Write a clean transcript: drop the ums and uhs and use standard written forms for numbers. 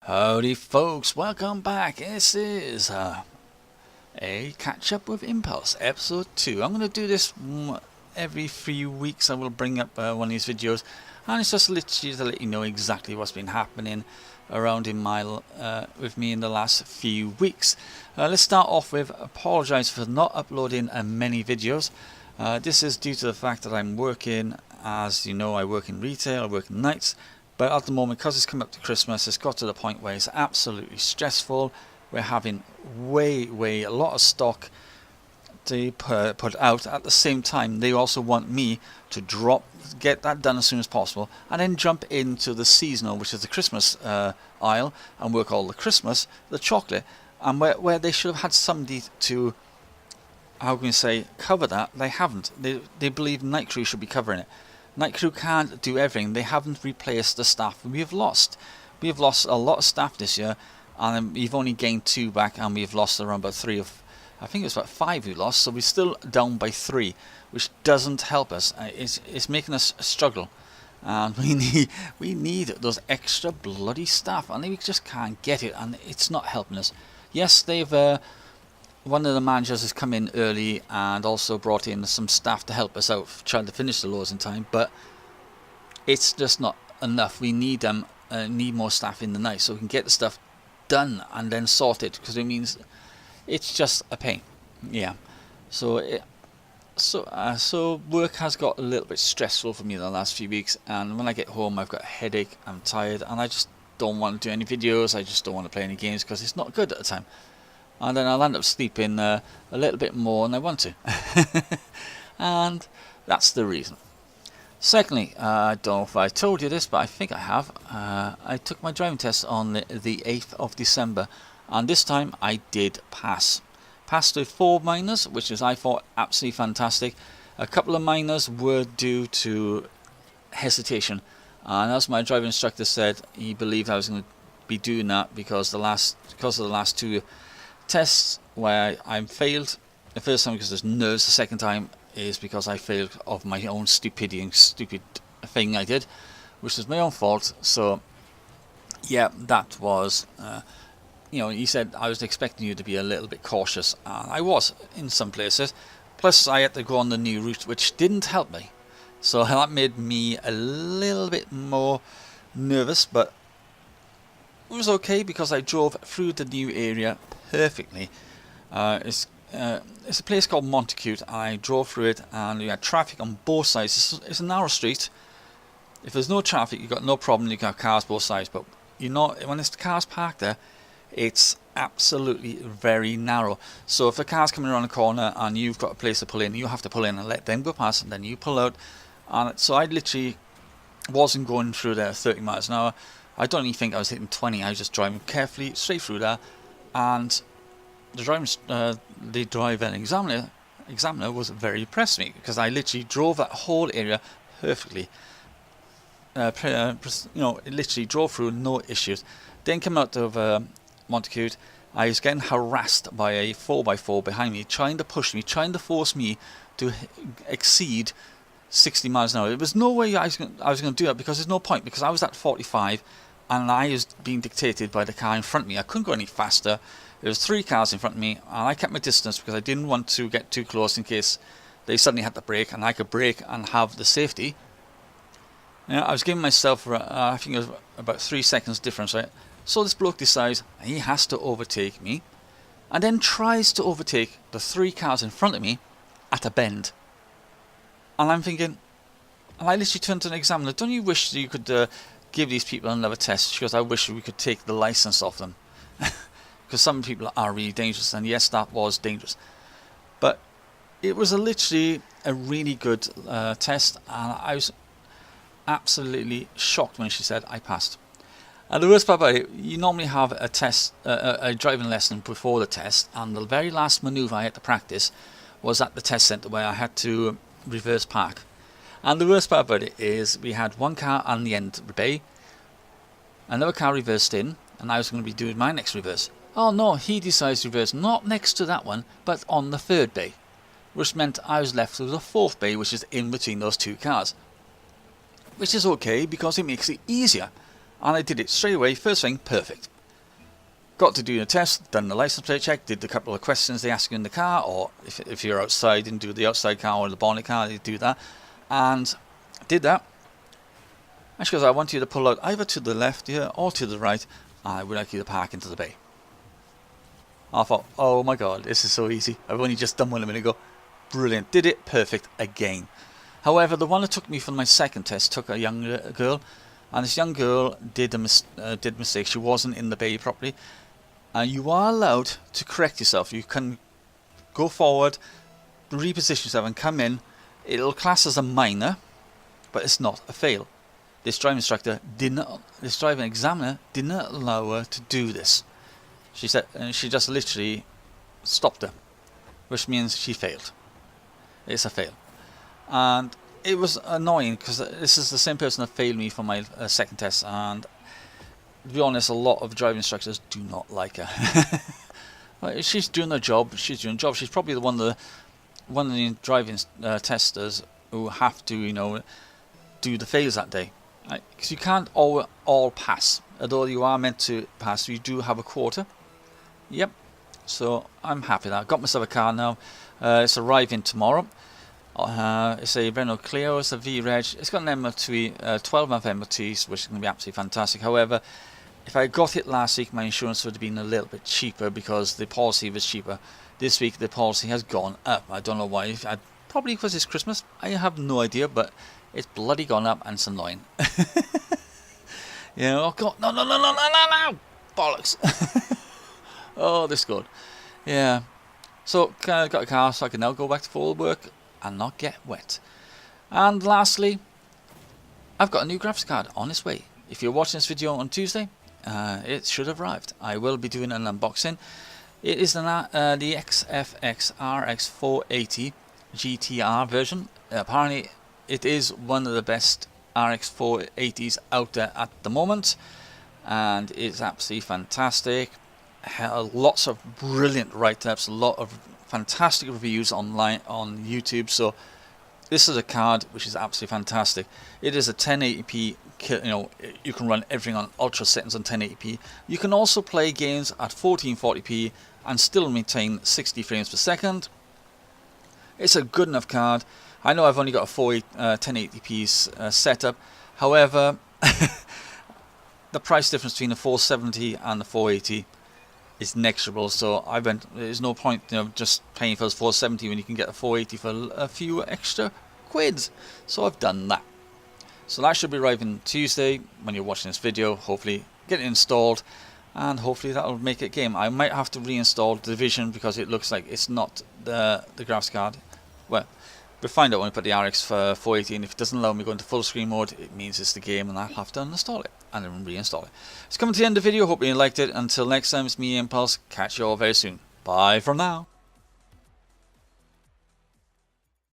Howdy folks, welcome back. This is a catch up with Impulse episode 2. I'm going to do this every few weeks. I will bring up one of these videos, and it's just literally to let you know exactly what's been happening around in my with me in the last few weeks. Let's start off with apologise for not uploading many videos. This is due to the fact that I'm working. As you know, I work in retail, I work nights. But at the moment, because it's come up to Christmas, it's got to the point where it's absolutely stressful. We're having a lot of stock to put out. At the same time, they also want me to get that done as soon as possible, and then jump into the seasonal, which is the Christmas aisle, and work all the chocolate. And where they should have had somebody to, how can you say, cover that, they haven't. They believe Night Crew should be covering it. Night Crew can't do everything. They haven't replaced the staff we have lost. We have lost a lot of staff this year, and we've only gained 2 back, and we've lost around about 3 of, I think it was about 5 we lost, so we're still down by 3, which doesn't help us. It's making us struggle, and we need those extra bloody staff, and we just can't get it, and it's not helping us. Yes, they've one of the managers has come in early and also brought in some staff to help us out, trying to finish the loads in time, but it's just not enough. We need need more staff in the night so we can get the stuff done and then sorted, because it means it's just a pain. Yeah, so work has got a little bit stressful for me the last few weeks, and when I get home I've got a headache, I'm tired, and I just don't want to do any videos. I just don't want to play any games because it's not good at the time. And then I'll end up sleeping a little bit more than I want to. And that's the reason. Secondly, I don't know if I told you this, but I think I have. I took my driving test on the 8th of December, and this time I did pass. Passed with 4 minors, which is, I thought, absolutely fantastic. A couple of minors were due to hesitation, and as my driving instructor said, he believed I was going to be doing that because of the last 2 tests where I failed. The first time because there's nerves, the second time is because I failed of my own stupidity and stupid thing I did, which was my own fault. So yeah, that was he said I was expecting you to be a little bit cautious, and I was in some places. Plus I had to go on the new route, which didn't help me, so that made me a little bit more nervous, but it was okay because I drove through the new area perfectly. It's a place called Montacute. I drove through it, and we had traffic on both sides. It's a narrow street. If there's no traffic, you've got no problem. You've got cars both sides, but when there's cars parked there, it's absolutely very narrow. So if a car's coming around the corner and you've got a place to pull in, you have to pull in and let them go past, and then you pull out. And so I literally wasn't going through there 30 miles an hour. I don't even think I was hitting 20. I was just driving carefully straight through there, and the driving examiner was very impressed with me because I literally drove that whole area perfectly. It literally drove through, no issues. Then come out of Montacute, I was getting harassed by a 4x4 behind me, trying to push me, trying to force me to exceed 60 miles an hour. There was no way I was going to do that, because there's no point, because I was at 45 and I was being dictated by the car in front of me. I couldn't go any faster. There was 3 cars in front of me, and I kept my distance because I didn't want to get too close in case they suddenly had to brake, and I could brake and have the safety. I was giving myself, I think it was about 3 seconds difference, right? So this bloke decides he has to overtake me, and then tries to overtake the 3 cars in front of me at a bend. And I'm thinking, and I literally turned to the examiner, don't you wish you could give these people another test? She goes, I wish we could take the license off them. Because some people are really dangerous, and yes, that was dangerous. But it was literally a really good test, and I was absolutely shocked when she said I passed. And the worst part about it, you normally have a test, a driving lesson before the test, and the very last manoeuvre I had to practice was at the test centre, where I had to reverse park. And the worst part about it is we had 1 car on the end bay, another car reversed in, and I was going to be doing my next reverse. Oh no, he decides to reverse not next to that one, but on the 3rd bay, which meant I was left with the 4th bay, which is in between those 2 cars. Which is okay, because it makes it easier. And I did it straight away, first thing, perfect. got to do the test, done the license plate check, did the couple of questions they ask you in the car, or if you're outside and do the outside car or the bonnet car, you do that, and did that. And she goes, I want you to pull out either to the left here or to the right, and I would like you to park into the bay. I thought, oh my god, this is so easy. I've only just done one a minute ago. Brilliant. Did it perfect again. However, the one that took me for my second test took a young girl, and this young girl did mistake. She wasn't in the bay properly. And you are allowed to correct yourself. You can go forward, reposition yourself and come in. It'll class as a minor, but it's not a fail. This driving examiner did not allow her to do this. She said, she just literally stopped her, which means she failed. It's a fail. And it was annoying because this is the same person that failed me for my second test, and to be honest, a lot of driving instructors do not like her. She's doing her job. She's doing her job. She's probably one of the driving testers who have to, you know, do the fails that day. Because you can't all pass. Although you are meant to pass, you do have a quarter. Yep. So I'm happy that I got myself a car now. It's arriving tomorrow. It's a Renault Clio. It's a V-Reg. It's got an MOT, 12-month MOT, which is going to be absolutely fantastic. However, if I got it last week, my insurance would have been a little bit cheaper because the policy was cheaper. This week, the policy has gone up. I don't know why. Probably because it's Christmas. I have no idea, but it's bloody gone up and it's annoying. You know, oh God, no, bollocks. Oh, this is good. Yeah. So, I got a car, so I can now go back to full work and not get wet. And lastly, I've got a new graphics card on its way. If you're watching this video on Tuesday, it should have arrived. I will be doing an unboxing. It is the XFX RX 480 GTR version. Apparently, it is one of the best RX 480s out there at the moment, and it's absolutely fantastic. Lots of brilliant write-ups, a lot of fantastic reviews online on YouTube. So this is a card which is absolutely fantastic. It is a 1080p, you know, you can run everything on ultra settings on 1080p. You can also play games at 1440p and still maintain 60 frames per second. It's a good enough card. I know I've only got a 1080p setup. However, the price difference between the 470 and the 480 is negligible, so there's no point, you know, just paying for this 470 when you can get a 480 for a few extra quids. So I've done that. So that should be arriving Tuesday when you're watching this video. Hopefully get it installed, and hopefully that'll make it game. I might have to reinstall Division because it looks like it's not the graphics card. Well, we'll find out when I put the RX for 480, and if it doesn't allow me to go into full screen mode, it means it's the game and I'll have to uninstall it and then reinstall it. It's coming to the end of the video. Hope you liked it. Until next time, it's me, Impulse. Catch you all very soon. Bye for now.